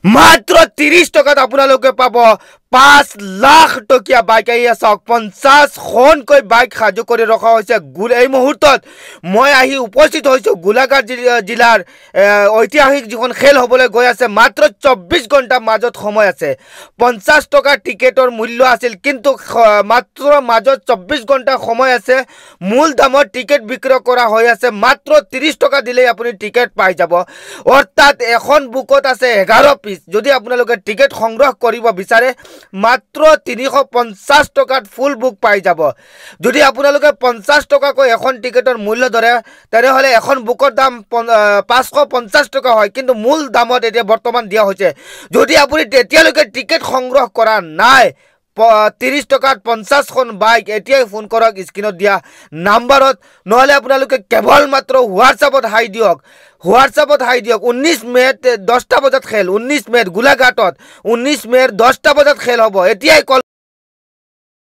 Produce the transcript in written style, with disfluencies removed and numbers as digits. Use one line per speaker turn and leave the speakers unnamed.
মাত্ৰ 30 টকাত আপোনালোকে পাব 5 লাখ টকীয়া বাইক। আহি আছে 50খনকৈ বাইক সাজু কৰি ৰখা হৈছে। এই মুহূৰ্তত মই আহি উপস্থিত হৈছোঁ গোলাঘাট জিলাৰ ঐতিহাসিক যিখন খেল হ'বলৈ গৈ আছে। মাত্ৰ 24 ঘণ্টা মাজত সময় আছে। 50 টকাৰ টিকেটৰ মূল্য আছিল, কিন্তু মাত্ৰ মাজত 24 ঘণ্টা সময় আছে। মূল দামত টিকেট বিক্ৰী কৰা হৈ আছে। মাত্ৰ 30 টকা দিলেই আপুনি টিকেট পাই যাব। অৰ্থাৎ এখন বুকত আছে 11 পিচ। যদি আপোনালোকে টিকেট সংগ্ৰহ কৰিব বিচাৰে মাত্ৰ 350 টকাত ফুল বুক পাই যাব। যদি আপোনালোকে 50 টকাকৈ এখন টিকেটৰ মূল্য ধৰে তেনেহ'লে এখন বুকৰ দাম 550 টকা হয়, কিন্তু মূল দামত এতিয়া বৰ্তমান দিয়া হৈছে। যদি আপুনি তেতিয়ালৈকে টিকেট সংগ্ৰহ কৰা নাই 30 টকাত 50খন বাইক, এতিয়াই ফোন কৰক স্ক্ৰীনত দিয়া নাম্বাৰত। নহ'লে আপোনালোকে কেৱল মাত্ৰ হোৱাটছআপত হাই দিয়ক। 19 মে'ত 10টা বজাত খেল। 19 মে'ত গোলাঘাটত 19 মে'ৰ 10টা বজাত খেল হ'ব। এতিয়াই কল